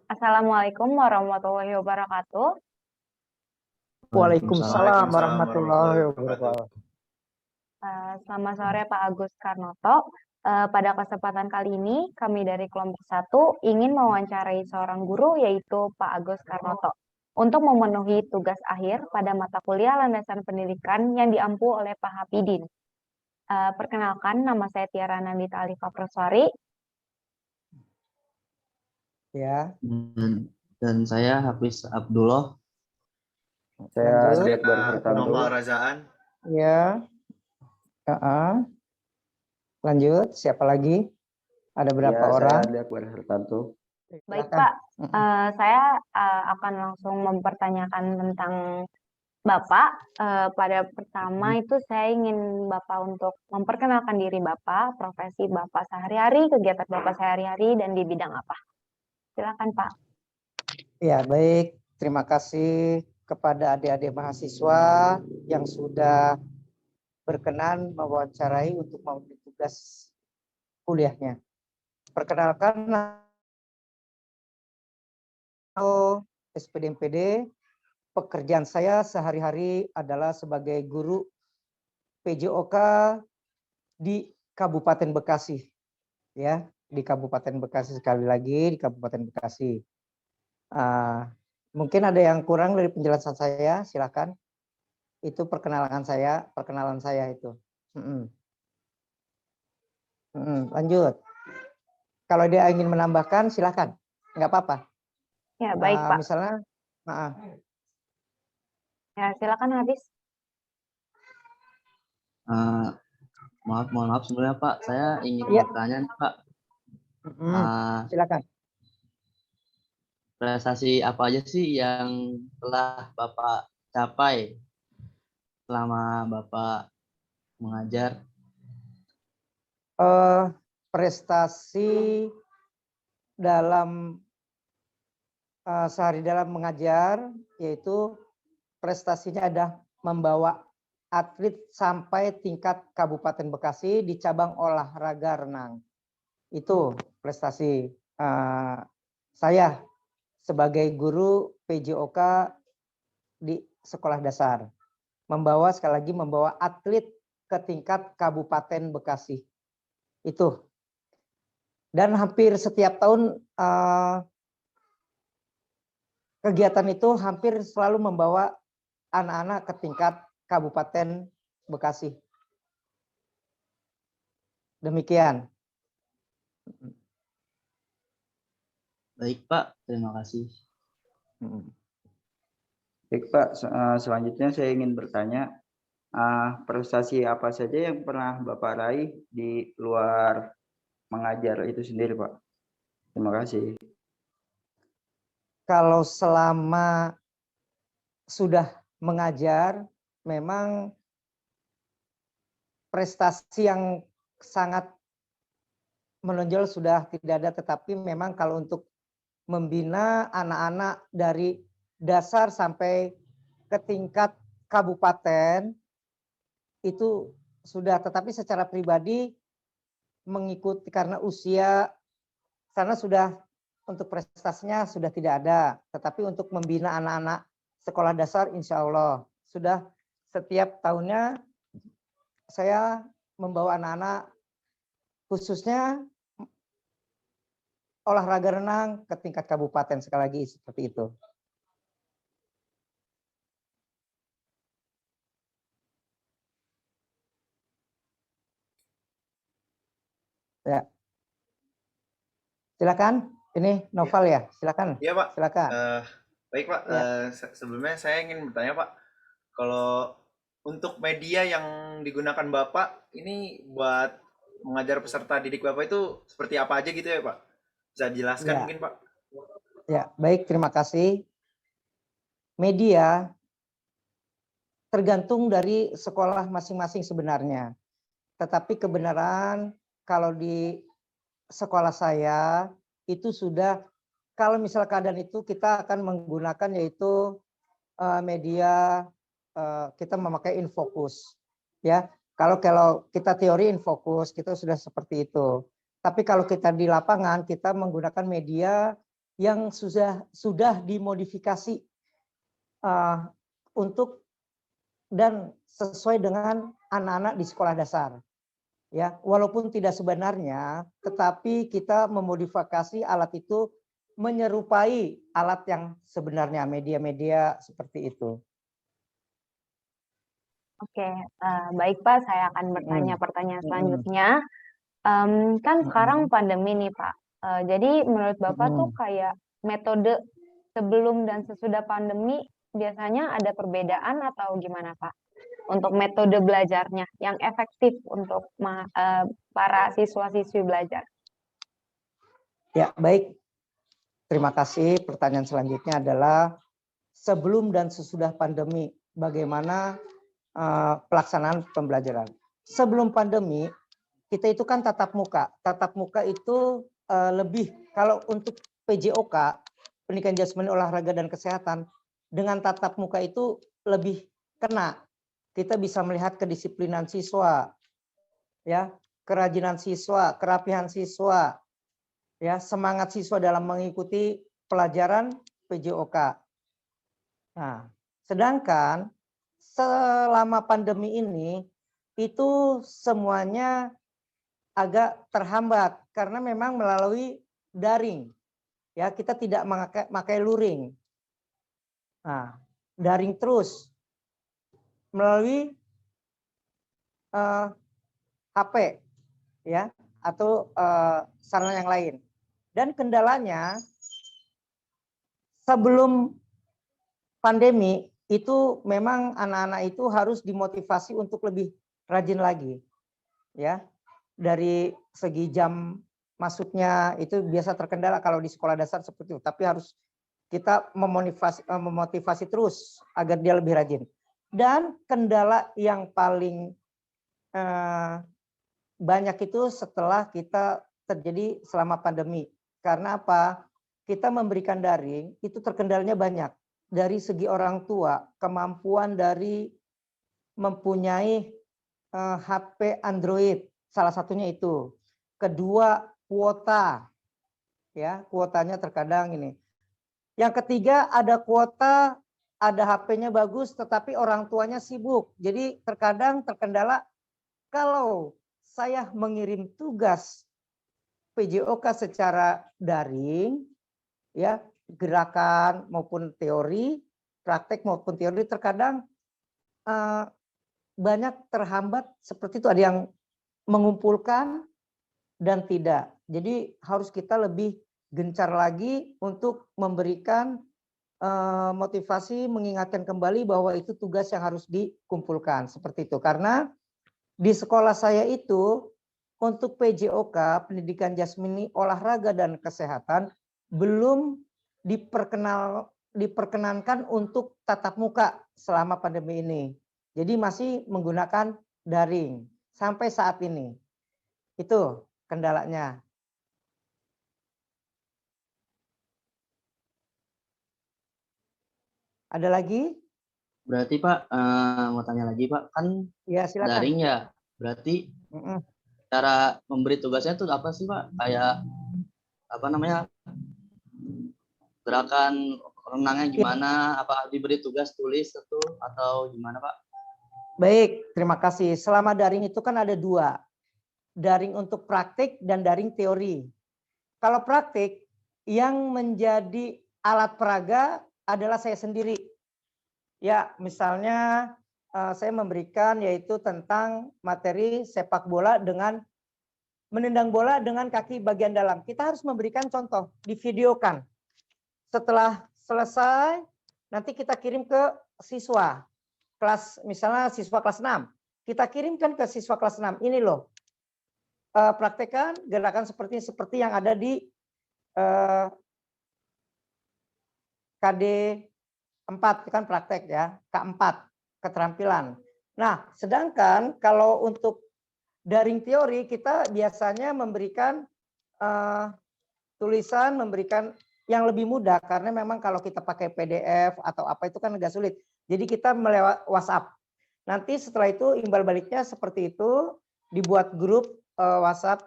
Assalamualaikum warahmatullahi wabarakatuh. Waalaikumsalam Waalaikumsalam warahmatullahi warahmatullahi wabarakatuh. wabarakatuh. Selamat sore Pak Agus Karnoto. Pada kesempatan kali ini, kami dari kelompok 1 ingin mewawancarai seorang guru yaitu Pak Agus Karnoto untuk memenuhi tugas akhir pada mata kuliah landasan pendidikan yang diampu oleh Pak Hafidin. Perkenalkan, nama saya Tiara Nandita Alifa Praswari. Ya, Dan saya Hafiz Abdullah. Saya Saya Diak Akbar Hartanto. Noval Razaan. Ya. Lanjut, siapa lagi? Ada berapa orang? Saya Diak Akbar Hartanto. Baik Silakan. Pak, saya akan langsung mempertanyakan tentang Bapak. Pada pertama itu saya ingin Bapak untuk memperkenalkan diri Bapak, profesi Bapak sehari-hari, kegiatan Bapak sehari-hari, dan di bidang apa. Silakan Pak. Ya, baik. Terima kasih kepada adik-adik mahasiswa yang sudah berkenan mewawancarai untuk memenuhi tugas kuliahnya. Perkenalkan, SPD-MPD. Pekerjaan saya sehari-hari adalah sebagai guru PJOK di Kabupaten Bekasi. Ya, di Kabupaten Bekasi, sekali lagi di Kabupaten Bekasi. Mungkin ada yang kurang dari penjelasan saya, silakan. Itu perkenalan saya itu. Lanjut. Kalau dia ingin menambahkan, silakan, nggak apa-apa. Ya, baik Pak. Misalnya, Ya, silakan Habis. Mohon maaf sebenarnya Pak, saya ingin bertanya nih, Pak. Silakan. Prestasi apa aja sih yang telah Bapak capai selama Bapak mengajar? Prestasi dalam sehari dalam mengajar, yaitu prestasinya ada membawa atlet sampai tingkat Kabupaten Bekasi di cabang olahraga renang. Itu prestasi saya sebagai guru PJOK di sekolah dasar. Sekali lagi membawa atlet ke tingkat Kabupaten Bekasi. Itu. Dan hampir setiap tahun kegiatan itu hampir selalu membawa anak-anak ke tingkat Kabupaten Bekasi. Demikian. Baik Pak, terima kasih. Baik Pak, selanjutnya saya ingin bertanya, prestasi apa saja yang pernah Bapak raih di luar mengajar itu sendiri Pak? Terima kasih. Kalau selama sudah mengajar, memang prestasi yang sangat menonjol sudah tidak ada, tetapi memang kalau untuk membina anak-anak dari dasar sampai ke tingkat kabupaten itu sudah, tetapi secara pribadi mengikuti karena usia, karena sudah untuk prestasinya sudah tidak ada, tetapi untuk membina anak-anak sekolah dasar insya Allah sudah setiap tahunnya saya membawa anak-anak khususnya olahraga renang ke tingkat kabupaten, sekali lagi seperti itu. Ya. Silakan, ini Noval ya, silakan. Iya Pak. Silakan. Baik Pak, Ya. Sebelumnya saya ingin bertanya Pak, kalau untuk media yang digunakan Bapak ini buat mengajar peserta didik Bapak itu seperti apa aja gitu ya Pak? Bisa dijelaskan Ya. mungkin Pak? Ya, baik, terima kasih. Media tergantung dari sekolah masing-masing sebenarnya. Tetapi kebenaran kalau di sekolah saya itu sudah, kalau misal keadaan itu kita akan menggunakan yaitu media, kita memakai Infocus. Ya, kalau kita teori Infocus kita sudah seperti itu. Tapi kalau kita di lapangan kita menggunakan media yang sudah dimodifikasi untuk dan sesuai dengan anak-anak di sekolah dasar. Ya, walaupun tidak sebenarnya, tetapi kita memodifikasi alat itu menyerupai alat yang sebenarnya, media-media seperti itu. Oke, baik Pak, saya akan bertanya pertanyaan selanjutnya. Kan sekarang pandemi nih Pak. Jadi menurut Bapak tuh kayak metode sebelum dan sesudah pandemi biasanya ada perbedaan atau gimana Pak? Untuk metode belajarnya yang efektif untuk para siswa-siswi belajar. Ya, baik. Terima kasih. Pertanyaan selanjutnya adalah sebelum dan sesudah pandemi, bagaimana pelaksanaan pembelajaran. Sebelum pandemi, kita itu kan tatap muka. Tatap muka itu lebih, kalau untuk PJOK, pendidikan jasmani, olahraga dan kesehatan, dengan tatap muka itu lebih kena. Kita bisa melihat kedisiplinan siswa, ya, kerajinan siswa, kerapihan siswa, ya, semangat siswa dalam mengikuti pelajaran PJOK. Nah, sedangkan selama pandemi ini itu semuanya agak terhambat karena memang melalui daring. Ya, kita tidak memakai luring. Nah, daring terus melalui HP, ya, atau sarana yang lain. Dan kendalanya sebelum pandemi itu memang anak-anak itu harus dimotivasi untuk lebih rajin lagi, ya. Dari segi jam masuknya itu biasa terkendala kalau di sekolah dasar seperti itu, tapi harus kita memotivasi terus agar dia lebih rajin. Dan kendala yang paling banyak itu setelah kita terjadi selama pandemi. Karena apa? Kita memberikan daring itu terkendalanya banyak. Dari segi orang tua, kemampuan dari mempunyai HP Android, salah satunya itu. Kedua, kuota. Ya, kuotanya terkadang ini. Yang ketiga, ada kuota, ada HP-nya bagus, tetapi orang tuanya sibuk. Jadi terkadang terkendala kalau saya mengirim tugas PJOK secara daring, ya, gerakan maupun teori, praktek maupun teori, terkadang banyak terhambat seperti itu, ada yang mengumpulkan dan tidak. Jadi harus kita lebih gencar lagi untuk memberikan motivasi, mengingatkan kembali bahwa itu tugas yang harus dikumpulkan seperti itu. Karena di sekolah saya itu untuk PJOK, pendidikan jasmani, olahraga dan kesehatan, belum diperkenankan untuk tatap muka selama pandemi ini. Jadi masih menggunakan daring sampai saat ini. Itu kendalanya. Ada lagi? Berarti Pak, mau tanya lagi Pak, kan Ya, silakan. daring ya, berarti cara memberi tugasnya itu apa sih Pak? Kayak apa namanya, gerakan renangnya gimana? Apa diberi tugas tulis atau gimana Pak? Baik, terima kasih. Selama daring itu kan ada dua. Daring untuk praktik dan daring teori. Kalau praktik, yang menjadi alat peraga adalah saya sendiri. Ya, misalnya saya memberikan yaitu tentang materi sepak bola dengan menendang bola dengan kaki bagian dalam. Kita harus memberikan contoh, divideokan. Setelah selesai, nanti kita kirim ke siswa. Misalnya siswa kelas 6. Kita kirimkan ke siswa kelas 6. Ini loh. Praktekkan gerakan seperti yang ada di KD 4 itu kan praktek ya, K4 keterampilan. Nah, sedangkan kalau untuk daring teori kita biasanya memberikan tulisan, memberikan yang lebih mudah karena memang kalau kita pakai PDF atau apa itu kan agak sulit. Jadi kita melewat WhatsApp. Nanti setelah itu imbal baliknya seperti itu, dibuat grup WhatsApp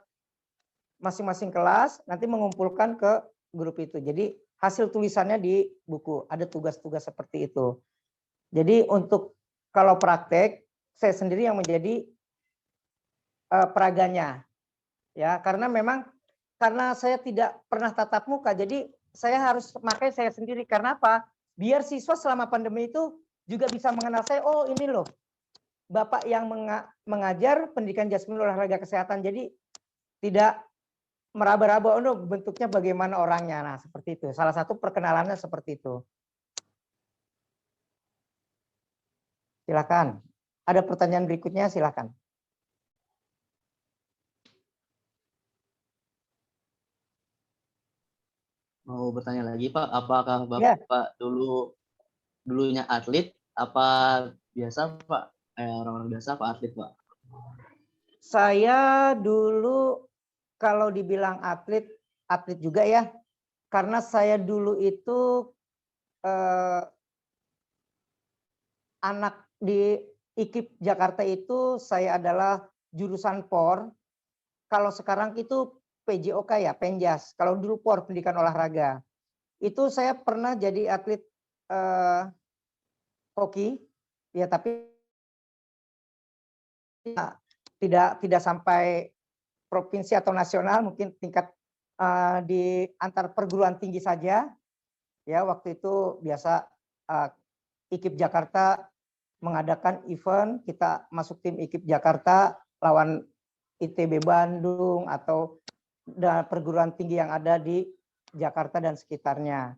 masing-masing kelas, nanti mengumpulkan ke grup itu. Jadi hasil tulisannya di buku. Ada tugas-tugas seperti itu. Jadi untuk kalau praktek, saya sendiri yang menjadi peraganya. Ya, karena memang karena saya tidak pernah tatap muka, jadi saya harus pakai saya sendiri. Karena apa? Biar siswa selama pandemi itu juga bisa mengenal saya. Oh, ini loh, Bapak yang mengajar pendidikan jasmani olahraga kesehatan. Jadi tidak meraba-raba, oh, bentuknya bagaimana orangnya. Nah, seperti itu. Salah satu perkenalannya seperti itu. Silakan. Ada pertanyaan berikutnya, silakan. Mau bertanya lagi Pak, apakah Ya. Bapak dulunya atlet apa biasa Pak? Orang-orang biasa apa atlet Pak? Saya dulu kalau dibilang atlet, atlet juga ya. Karena saya dulu itu anak di IKIP Jakarta itu saya adalah jurusan POR. Kalau sekarang itu PJOK ya, Penjas. Kalau dulu POR, pendidikan olahraga. Itu saya pernah jadi atlet hoki, ya tapi tidak sampai provinsi atau nasional, mungkin tingkat di antar perguruan tinggi saja. Ya, waktu itu biasa IKIP Jakarta mengadakan event, kita masuk tim IKIP Jakarta lawan ITB Bandung atau perguruan tinggi yang ada di Jakarta dan sekitarnya.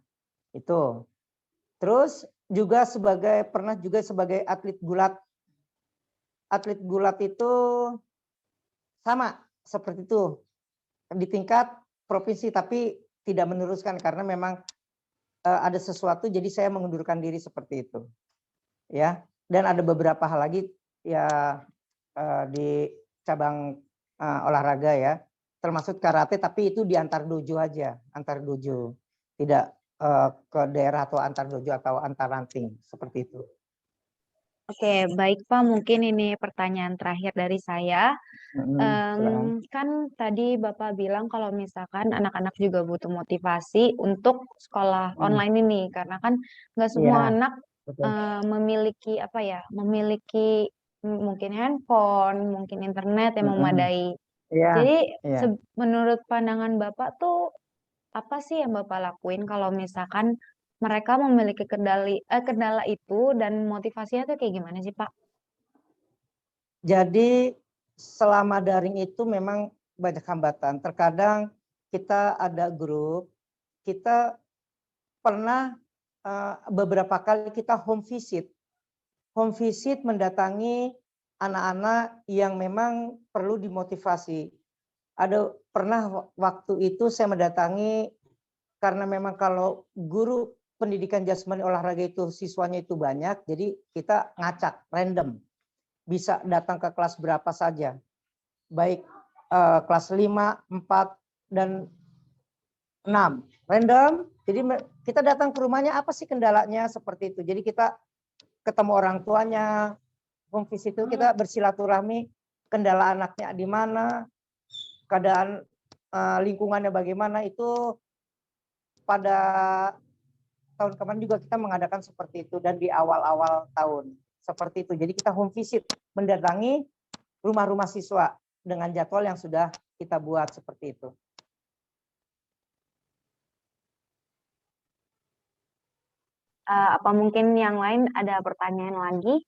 Itu. Terus juga pernah juga sebagai atlet gulat. Atlet gulat itu sama seperti itu. Di tingkat provinsi tapi tidak meneruskan karena memang ada sesuatu jadi saya mengundurkan diri seperti itu. Ya. Dan ada beberapa hal lagi ya di cabang olahraga ya, termasuk karate tapi itu di antar dojo aja, antar dojo. Tidak ke daerah atau antar dojo atau antar ranting seperti itu. Oke, baik Pak. Mungkin ini pertanyaan terakhir dari saya. Kan tadi Bapak bilang kalau misalkan anak-anak juga butuh motivasi untuk sekolah online ini, karena kan nggak semua Iya, anak betul. memiliki apa ya, memiliki mungkin handphone, mungkin internet yang memadai. Iya, Jadi iya. menurut pandangan Bapak tuh apa sih yang Bapak lakuin kalau misalkan mereka memiliki kendala itu dan motivasinya tuh kayak gimana sih Pak? Jadi selama daring itu memang banyak hambatan. Terkadang kita ada grup, kita pernah beberapa kali kita home visit. Home visit mendatangi anak-anak yang memang perlu dimotivasi. Ada pernah waktu itu saya mendatangi karena memang kalau guru pendidikan jasmani olahraga itu siswanya itu banyak, jadi kita ngacak random. Bisa datang ke kelas berapa saja. Baik kelas 5, 4 dan 6. Random. Jadi kita datang ke rumahnya apa sih kendalanya seperti itu. Jadi kita ketemu orang tuanya, home visit itu kita bersilaturahmi kendala anaknya di mana, keadaan lingkungannya bagaimana. Itu pada tahun kemarin juga kita mengadakan seperti itu dan di awal-awal tahun seperti itu. Jadi kita home visit mendatangi rumah-rumah siswa dengan jadwal yang sudah kita buat seperti itu. Apa mungkin yang lain ada pertanyaan lagi?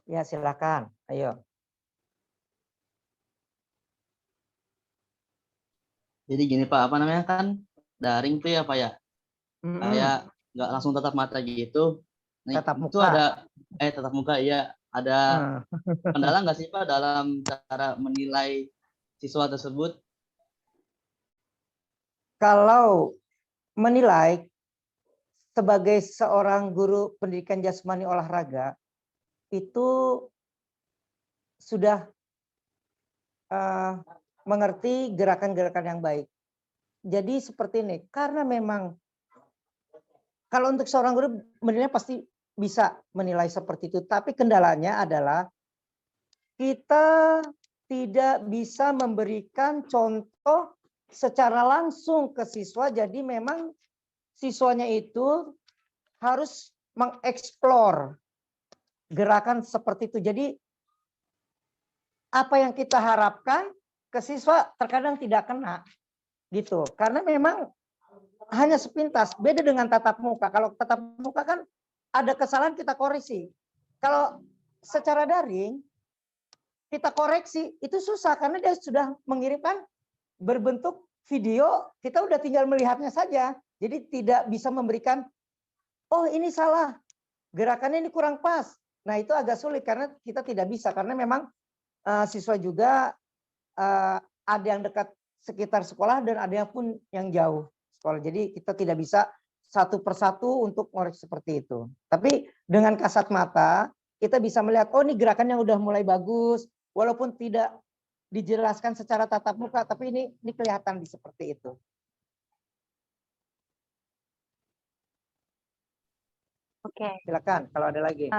Ya silakan, ayo. Jadi gini Pak, apa namanya kan daring tuh ya Pak ya, kayak nggak langsung tatap mata gitu. Nah, Tatap itu muka. ada tatap muka ya, ada kendala nggak sih Pak dalam cara menilai siswa tersebut? Kalau menilai sebagai seorang guru pendidikan jasmani olahraga itu sudah mengerti gerakan-gerakan yang baik. Jadi seperti ini, karena memang kalau untuk seorang guru menilai pasti bisa menilai seperti itu, tapi kendalanya adalah kita tidak bisa memberikan contoh secara langsung ke siswa. Jadi memang siswanya itu harus mengeksplor gerakan seperti itu. Jadi apa yang kita harapkan ke siswa terkadang tidak kena gitu. Karena memang hanya sepintas, beda dengan tatap muka. Kalau tatap muka kan ada kesalahan kita koreksi. Kalau secara daring kita koreksi itu susah karena dia sudah mengirimkan berbentuk video, kita udah tinggal melihatnya saja. Jadi tidak bisa memberikan, oh ini salah, gerakannya ini kurang pas. Nah itu agak sulit karena kita tidak bisa, karena memang siswa juga ada yang dekat sekitar sekolah dan ada yang pun yang jauh sekolah. Jadi kita tidak bisa satu persatu untuk ngoreksi seperti itu. Tapi dengan kasat mata kita bisa melihat, oh ini gerakannya udah mulai bagus, walaupun tidak dijelaskan secara tatap muka, tapi ini kelihatan di seperti itu. Oke. Silakan kalau ada lagi.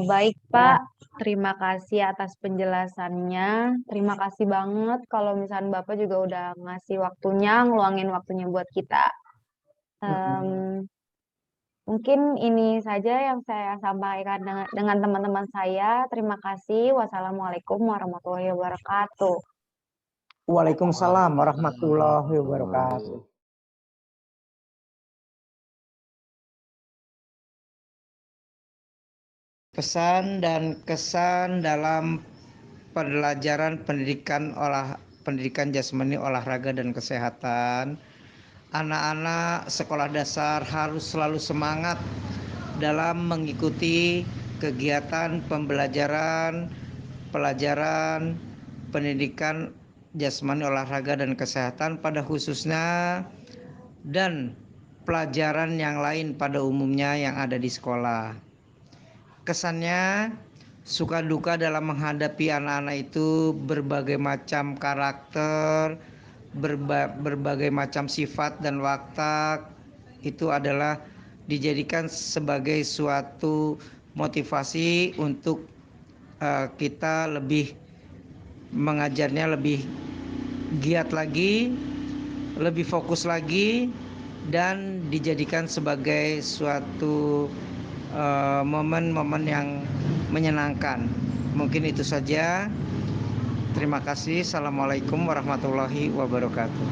Baik Pak, terima kasih atas penjelasannya. Terima kasih banget kalau misalnya Bapak juga udah ngasih waktunya, ngeluangin waktunya buat kita. Mungkin ini saja yang saya sampaikan dengan teman-teman saya. Terima kasih. Wassalamualaikum warahmatullahi wabarakatuh. Waalaikumsalam warahmatullahi wabarakatuh. Pesan dan kesan dalam pelajaran pendidikan jasmani, olahraga dan kesehatan. Anak-anak sekolah dasar harus selalu semangat dalam mengikuti kegiatan pembelajaran, pelajaran pendidikan jasmani, olahraga dan kesehatan pada khususnya, dan pelajaran yang lain pada umumnya yang ada di sekolah. Kesannya, suka duka dalam menghadapi anak-anak itu berbagai macam karakter, berbagai macam sifat dan watak, itu adalah dijadikan sebagai suatu motivasi untuk kita lebih mengajarnya lebih giat lagi, lebih fokus lagi, dan dijadikan sebagai suatu momen-momen yang menyenangkan. Mungkin itu saja. Terima kasih. Assalamualaikum warahmatullahi wabarakatuh.